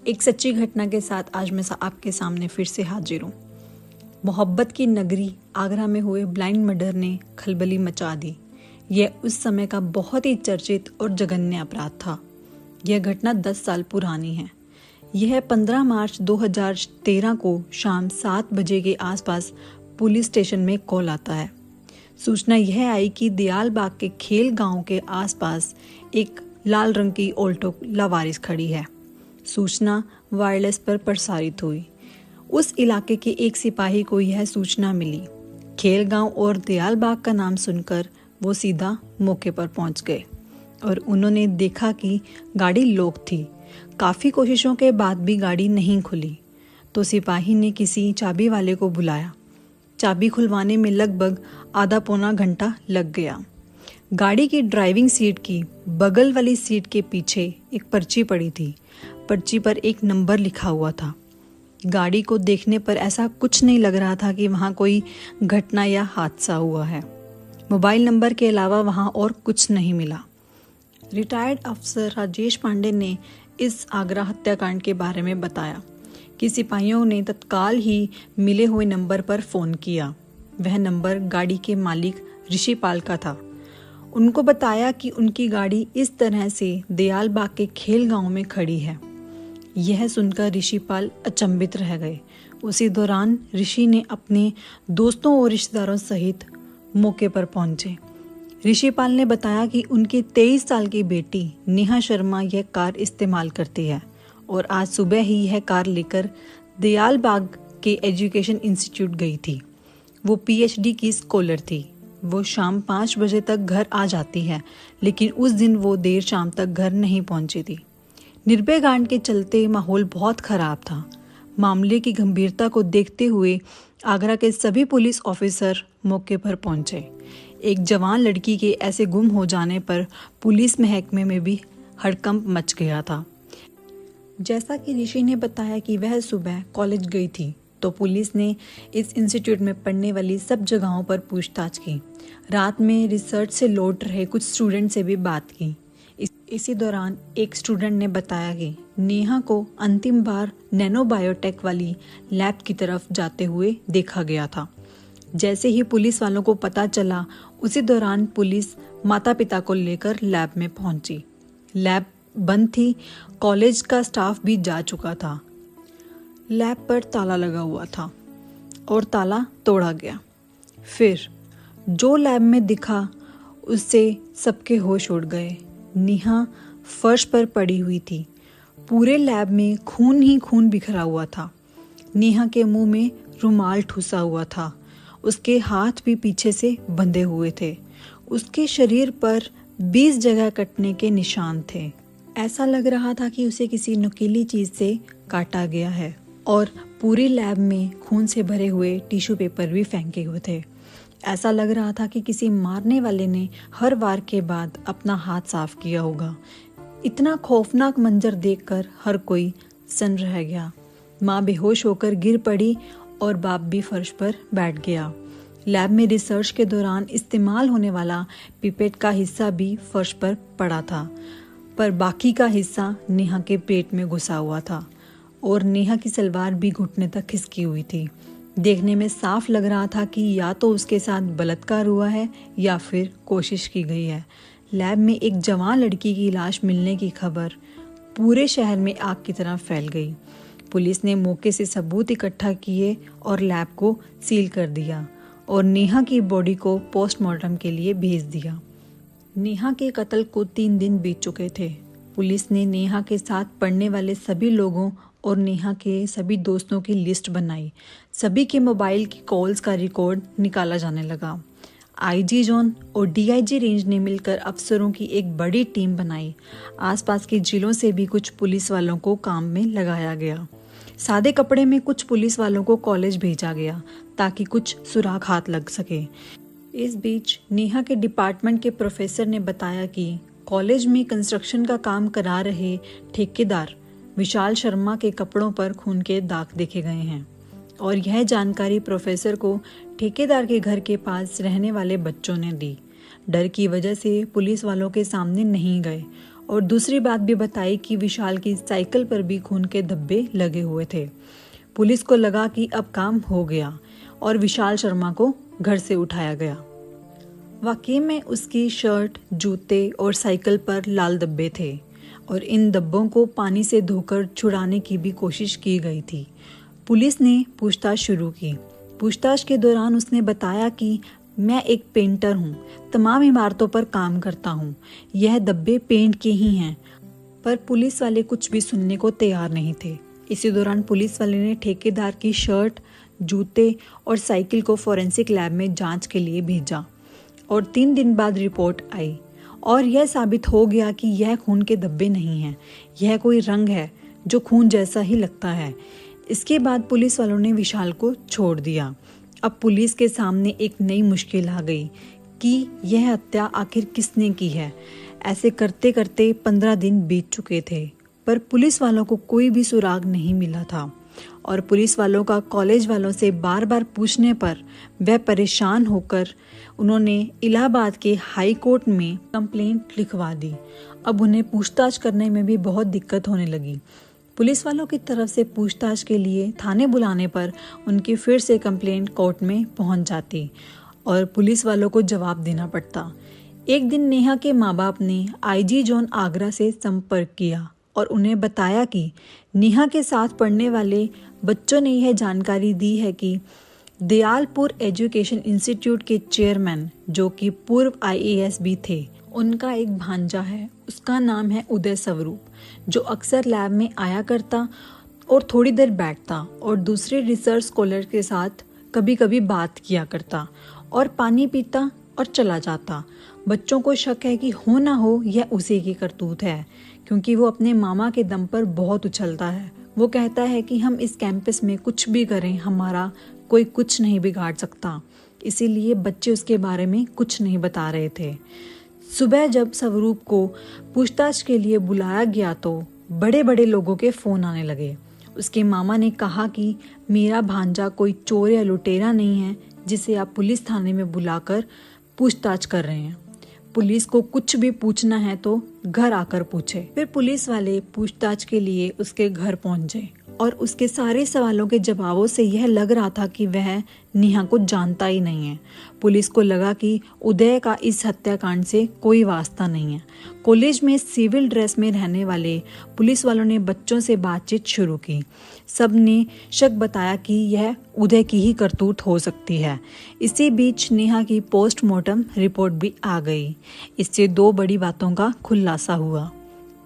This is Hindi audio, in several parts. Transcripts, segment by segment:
एक सच्ची घटना के साथ आज मैं आपके सामने फिर से हाजिर हूँ। मोहब्बत की नगरी आगरा में हुए ब्लाइंड मर्डर ने खलबली मचा दी। यह उस समय का बहुत ही चर्चित और जघन्य अपराध था। यह घटना 10 साल पुरानी है। यह 15 मार्च 2013 को शाम 7 बजे के आसपास पुलिस स्टेशन में कॉल आता है। सूचना यह आई कि दयालबाग के खेल गांव के आसपास एक लाल रंग की ऑल्टो लावारिस खड़ी है। सूचना वायरलेस पर प्रसारित हुई। उस इलाके के एक सिपाही को यह सूचना मिली। खेल गांव और दयालबाग का नाम सुनकर वो सीधा मौके पर पहुंच गए और उन्होंने देखा कि गाड़ी लॉक थी। काफ़ी कोशिशों के बाद भी गाड़ी नहीं खुली तो सिपाही ने किसी चाबी वाले को बुलाया। चाबी खुलवाने में लगभग आधा पौना घंटा लग गया। गाड़ी की ड्राइविंग सीट की बगल वाली सीट के पीछे एक पर्ची पड़ी थी। पर्ची पर एक नंबर लिखा हुआ था। गाड़ी को देखने पर ऐसा कुछ नहीं लग रहा था कि वहाँ कोई घटना या हादसा हुआ है। मोबाइल नंबर के अलावा वहाँ और कुछ नहीं मिला। रिटायर्ड अफसर राजेश पांडे ने इस आगरा हत्याकांड के बारे में बताया कि सिपाहियों ने तत्काल ही मिले हुए नंबर पर फ़ोन किया। वह नंबर गाड़ी के मालिक ऋषिपाल का था। उनको बताया कि उनकी गाड़ी इस तरह से दयालबाग के खेल गांव में खड़ी है। यह सुनकर ऋषिपाल अचंभित रह गए। उसी दौरान ऋषि ने अपने दोस्तों और रिश्तेदारों सहित मौके पर पहुंचे। ऋषिपाल ने बताया कि उनकी 23 साल की बेटी नेहा शर्मा यह कार इस्तेमाल करती है और आज सुबह ही यह कार लेकर दयालबाग के एजुकेशन इंस्टीट्यूट गई थी। वो PhD की स्कॉलर थी। वो शाम 5 बजे तक घर आ जाती है, लेकिन उस दिन वो देर शाम तक घर नहीं पहुंची थी। निर्भया कांड के चलते माहौल बहुत खराब था। मामले की गंभीरता को देखते हुए आगरा के सभी पुलिस ऑफिसर मौके पर पहुंचे। एक जवान लड़की के ऐसे गुम हो जाने पर पुलिस महकमे में भी हड़कंप मच गया था। जैसा कि ऋषि ने बताया कि वह सुबह कॉलेज गई थी तो पुलिस ने इस इंस्टीट्यूट में पढ़ने वाली सब जगहों पर पूछताछ की। रात में रिसर्च से लौट रहे कुछ स्टूडेंट से भी बात की। इसी दौरान एक स्टूडेंट ने बताया कि नेहा को अंतिम बार नैनो बायोटेक वाली लैब की तरफ जाते हुए देखा गया था। जैसे ही पुलिस वालों को पता चला, उसी दौरान पुलिस माता पिता को लेकर लैब में पहुंची। लैब बंद थी। कॉलेज का स्टाफ भी जा चुका था। लैब पर ताला लगा हुआ था और ताला तोड़ा गया। फिर जो लैब में दिखा उससे सबके होश उड़ गए। नेहा फर्श पर पड़ी हुई थी। पूरे लैब में खून ही खून बिखरा हुआ था। नेहा के मुंह में रुमाल ठूसा हुआ था। उसके हाथ भी पीछे से बंधे हुए थे। उसके शरीर पर 20 जगह कटने के निशान थे। ऐसा लग रहा था कि उसे किसी नुकीली चीज से काटा गया है और पूरी लैब में खून से भरे हुए टिश्यू पेपर भी फेंके हुए थे। ऐसा लग रहा था कि किसी मारने वाले ने हर वार के बाद अपना हाथ साफ किया होगा। इतना खौफनाक मंजर देखकर हर कोई सन्न रह गया। माँ बेहोश होकर गिर पड़ी और बाप भी फर्श पर बैठ गया। लैब में रिसर्च के दौरान इस्तेमाल होने वाला पिपेट का हिस्सा भी फर्श पर पड़ा था, पर बाकी का हिस्सा नेहा के पेट में घुसा हुआ था और नेहा की सलवार भी घुटने तक खिसकी हुई थी। देखने में साफ लग रहा था कि या तो उसके साथ बलात्कार हुआ है या फिर कोशिश की गई है। लैब में एक जवान लड़की की लाश मिलने की खबर पूरे शहर में आग की तरह फैल गई। पुलिस ने मौके से सबूत इकट्ठा किए और लैब को सील कर दिया और नेहा की बॉडी को पोस्टमार्टम के लिए भेज दिया। नेहा के कत्ल को 3 दिन बीत चुके थे। पुलिस ने नेहा के साथ पढ़ने वाले सभी लोगों और नेहा के सभी दोस्तों की लिस्ट बनाई। सभी के मोबाइल की कॉल्स का रिकॉर्ड निकाला जाने लगा। IG जोन और DIG रेंज ने मिलकर अफसरों की एक बड़ी टीम बनाई। आसपास के जिलों से भी कुछ पुलिस वालों को काम में लगाया गया। सादे कपड़े में कुछ पुलिस वालों को कॉलेज भेजा गया ताकि कुछ सुराग हाथ लग सके। इस बीच नेहा के डिपार्टमेंट के प्रोफेसर ने बताया कि कॉलेज में कंस्ट्रक्शन का काम करा रहे ठेकेदार विशाल शर्मा के कपड़ों पर खून के दाग देखे गए हैं और यह जानकारी प्रोफेसर को ठेकेदार के घर के पास रहने वाले बच्चों ने दी। डर की वजह से पुलिस वालों के सामने नहीं गए और दूसरी बात भी बताई कि विशाल की साइकिल पर भी खून के धब्बे लगे हुए थे। पुलिस को लगा कि अब काम हो गया और विशाल शर्मा को घर से उठाया गया। वाकई में उसकी शर्ट, जूते और साइकिल पर लाल धब्बे थे और इन धब्बों को पानी से धोकर छुड़ाने की भी कोशिश की गई थी। पुलिस ने पूछताछ शुरू की। पूछताछ के दौरान उसने बताया कि मैं एक पेंटर हूँ, तमाम इमारतों पर काम करता हूँ, यह धब्बे पेंट के ही हैं। पर पुलिस वाले कुछ भी सुनने को तैयार नहीं थे। इसी दौरान पुलिस वाले ने ठेकेदार की शर्ट, जूते और साइकिल को फॉरेंसिक लैब में जांच के लिए भेजा और 3 दिन बाद रिपोर्ट आई और यह साबित हो गया कि यह खून के धब्बे नहीं हैं, यह कोई रंग है जो खून जैसा ही लगता है। इसके बाद पुलिस वालों ने विशाल को छोड़ दिया। अब पुलिस के सामने एक नई मुश्किल आ गई कि यह हत्या आखिर किसने की है। ऐसे करते करते 15 दिन बीत चुके थे, पर पुलिस वालों को कोई भी सुराग नहीं मिला था और पुलिस वालों का कॉलेज वालों से बार बार पूछने पर वह परेशान होकर उन्होंने इलाहाबाद के हाई कोर्ट में कंप्लेंट लिखवा दी। अब उन्हें पूछताछ करने में भी बहुत दिक्कत होने लगी। पुलिस वालों की तरफ से पूछताछ के लिए थाने बुलाने पर उनकी फिर से कंप्लेंट कोर्ट में पहुंच जाती और पुलिस वालों को जवाब देना पड़ता। एक दिन नेहा के माँ बाप ने आईजी जोन आगरा से संपर्क किया और उन्हें बताया कि नेहा के साथ पढ़ने वाले बच्चों ने यह जानकारी दी है कि दयालपुर एजुकेशन इंस्टीट्यूट के चेयरमैन, जो कि पूर्व IAS भी थे, उनका एक भांजा है, उसका नाम है उदय स्वरूप, जो अक्सर लैब में आया करता और थोड़ी देर बैठता और दूसरे रिसर्च स्कॉलर के साथ कभी कभी बात किया करता और पानी पीता और चला जाता। बच्चों को शक है कि हो ना हो यह उसी की करतूत है, क्योंकि वो अपने मामा के दम पर बहुत उछलता है। वो कहता है कि हम इस कैंपस में कुछ भी करें, हमारा कोई कुछ नहीं बिगाड़ सकता। इसीलिए बच्चे उसके बारे में कुछ नहीं बता रहे थे। सुबह जब स्वरूप को पूछताछ के लिए बुलाया गया तो बड़े बड़े लोगों के फ़ोन आने लगे। उसके मामा ने कहा कि मेरा भांजा कोई चोर या लुटेरा नहीं है जिसे आप पुलिस थाने में बुलाकर पूछताछ कर रहे हैं। पुलिस को कुछ भी पूछना है तो घर आकर पूछे। फिर पुलिस वाले पूछताछ के लिए उसके घर पहुंचे और उसके सारे सवालों के जवाबों से यह लग रहा था कि वह नेहा को जानता ही नहीं है। पुलिस को लगा कि उदय का इस हत्याकांड से कोई वास्ता नहीं है। कॉलेज में सिविल ड्रेस में रहने वाले पुलिस वालों ने बच्चों से बातचीत शुरू की। सब ने शक बताया कि यह उदय की ही करतूत हो सकती है। इसी बीच नेहा की पोस्टमार्टम रिपोर्ट भी आ गई। इससे 2 बड़ी बातों का खुलासा हुआ।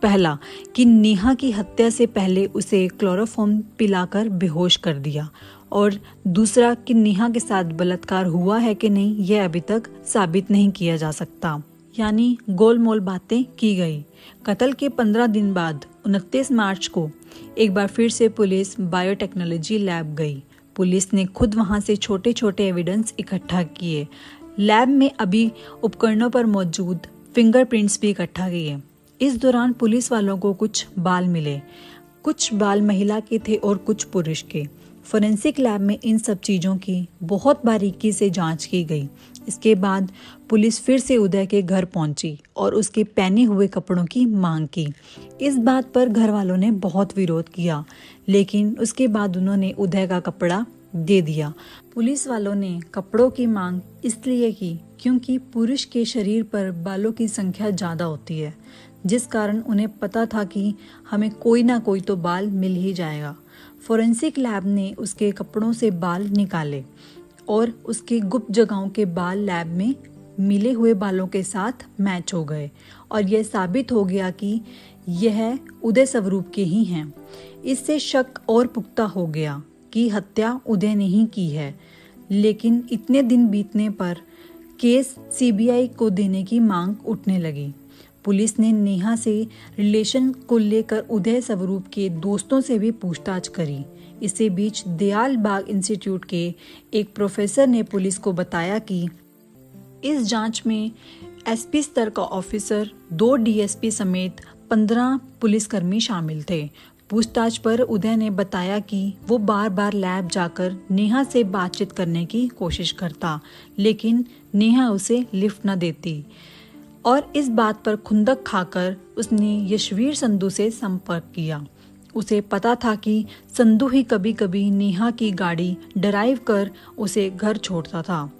पहला कि नेहा की हत्या से पहले उसे क्लोरोफॉर्म पिलाकर बेहोश कर दिया और दूसरा कि नेहा के साथ बलात्कार हुआ है कि नहीं यह अभी तक साबित नहीं किया जा सकता। यानी गोलमोल बातें की गई। कत्ल के 15 दिन बाद 29 मार्च को एक बार फिर से पुलिस बायोटेक्नोलॉजी लैब गई। पुलिस ने खुद वहां से छोटे छोटे एविडेंस इकट्ठा किए। लैब में अभी उपकरणों पर मौजूद फिंगरप्रिंट्स भी इकट्ठा किए। इस दौरान पुलिस वालों को कुछ बाल मिले। कुछ बाल महिला के थे और कुछ पुरुष के। फोरेंसिक लैब में इन सब चीज़ों की बहुत बारीकी से जांच की गई। इसके बाद पुलिस फिर से उदय के घर पहुंची और उसके पहने हुए कपड़ों की मांग की। इस बात पर घर वालों ने बहुत विरोध किया, लेकिन उसके बाद उन्होंने उदय का कपड़ा दे दिया। पुलिस वालों ने कपड़ों की मांग इसलिए की क्योंकि पुरुष के शरीर पर बालों की संख्या ज़्यादा होती है, जिस कारण उन्हें पता था कि हमें कोई ना कोई तो बाल मिल ही जाएगा। फोरेंसिक लैब ने उसके कपड़ों से बाल निकाले और उसके गुप्त जगहों के बाल लैब में मिले हुए बालों के साथ मैच हो गए और यह साबित हो गया कि यह उदय स्वरूप के ही हैं। इससे शक और पुख्ता हो गया कि हत्या उदय ने ही की है। लेकिन इतने दिन बीतने पर केस CBI को देने की मांग उठने लगी। पुलिस ने नेहा से रिलेशन को लेकर उदय स्वरूप के दोस्तों से भी पूछताछ करी। इसी बीच दयाल बाग इंस्टीट्यूट के एक प्रोफेसर ने पुलिस को बताया कि इस जांच में SP स्तर का ऑफिसर, 2 DSP समेत 15 पुलिसकर्मी शामिल थे। पूछताछ पर उदय ने बताया कि वो बार बार लैब जाकर नेहा से बातचीत करने की कोशिश करता, लेकिन नेहा उसे लिफ्ट न देती और इस बात पर खुंदक खाकर उसने यशवीर संधू से संपर्क किया। उसे पता था कि संधू ही कभी कभी नेहा की गाड़ी ड्राइव कर उसे घर छोड़ता था।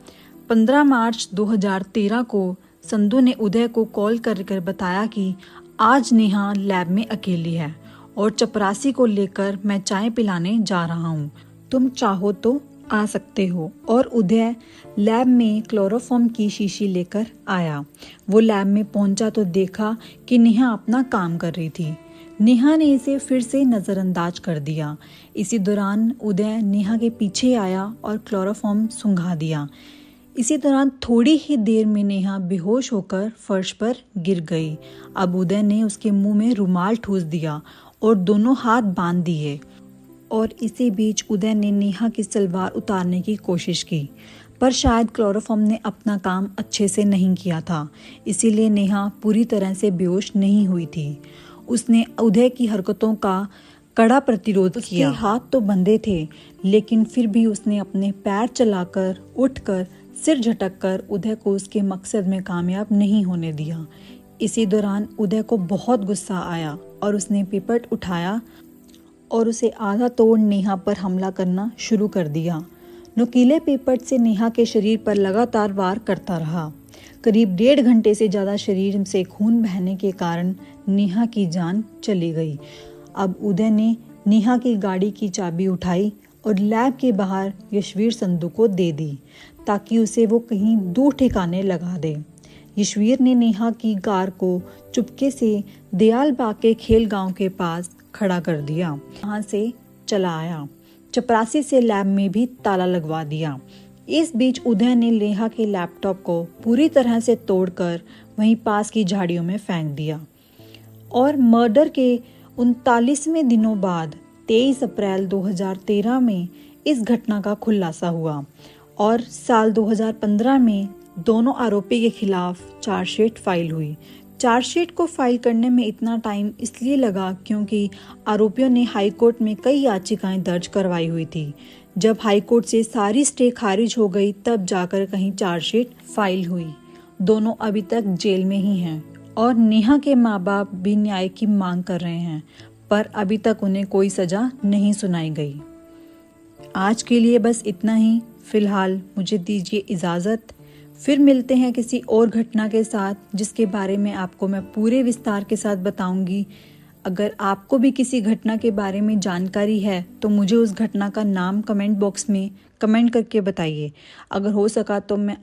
15 मार्च 2013 को संधू ने उदय को कॉल कर बताया कि आज नेहा लैब में अकेली है और चपरासी को लेकर मैं चाय पिलाने जा रहा हूँ, तुम चाहो तो आ सकते हो। और उदय लैब में क्लोरोफॉर्म की शीशी लेकर आया। वो लैब में पहुंचा तो देखा कि नेहा अपना काम कर रही थी। नेहा ने इसे फिर से नज़रअंदाज कर दिया। इसी दौरान उदय नेहा के पीछे आया और क्लोरोफॉर्म सुंघा दिया। इसी दौरान थोड़ी ही देर में नेहा बेहोश होकर फर्श पर गिर गई। अब उदय ने उसके मुंह में रुमाल ठूस दिया और दोनों हाथ बांध दिए। और इसी बीच उदय ने नेहा की सलवार उतारने की कोशिश की, पर शायद क्लोरोफॉर्म ने अपना काम अच्छे से नहीं किया था, इसीलिए नेहा पूरी तरह से बेहोश नहीं हुई थी। उसने उदय की हरकतों का कड़ा प्रतिरोध किया। उसके हाथ तो बंधे थे, लेकिन फिर भी उसने अपने पैर चलाकर, उठकर, सिर झटककर उदय को उसके मकसद में कामयाब नहीं होने दिया। इसी दौरान उदय को बहुत गुस्सा आया और उसने पिपट उठाया और उसे आधा तोड़ नेहा पर हमला करना शुरू कर दिया। नुकीले पिपट से नेहा के शरीर पर लगातार वार करता रहा। करीब 1.5 घंटे से ज़्यादा शरीर से खून बहने के कारण नेहा की जान चली गई। अब उदय ने नेहा की गाड़ी की चाबी उठाई और लैब के बाहर यशवीर संधू को दे दी, ताकि उसे वो कहीं दूर ठिकाने लगा दे। यशवीर ने नेहा की कार को चुपके से दयालबाग के खेल गांव के पास खड़ा कर दिया। वहां से चला आया। चपरासी से लैब में भी ताला लगवा दिया। इस बीच उदय ने नेहा के लैपटॉप को पूरी तरह से तोड़कर वहीं पास की झाड़ियों में फेंक दिया। और मर्डर के 39वें दिनों बाद 23 अप्रैल 2013 में इस घटना का खुलासा हुआ और साल 2015 में दोनों आरोपी के खिलाफ चार्जशीट फाइल हुई। चार्जशीट को फाइल करने में इतना टाइम इसलिए लगा क्योंकि आरोपियों ने हाई कोर्ट में कई याचिकाएं दर्ज करवाई हुई थी। जब हाई कोर्ट से सारी स्टे खारिज हो गई तब जाकर कहीं चार्जशीट फाइल हुई। दोनों अभी तक जेल में ही हैं और नेहा के माँ बाप भी न्याय की मांग कर रहे हैं, पर अभी तक उन्हें कोई सजा नहीं सुनाई गई। आज के लिए बस इतना ही। फिलहाल मुझे दीजिए इजाज़त। फिर मिलते हैं किसी और घटना के साथ, जिसके बारे में आपको मैं पूरे विस्तार के साथ बताऊंगी। अगर आपको भी किसी घटना के बारे में जानकारी है तो मुझे उस घटना का नाम कमेंट बॉक्स में कमेंट करके बताइए। अगर हो सका तो मैं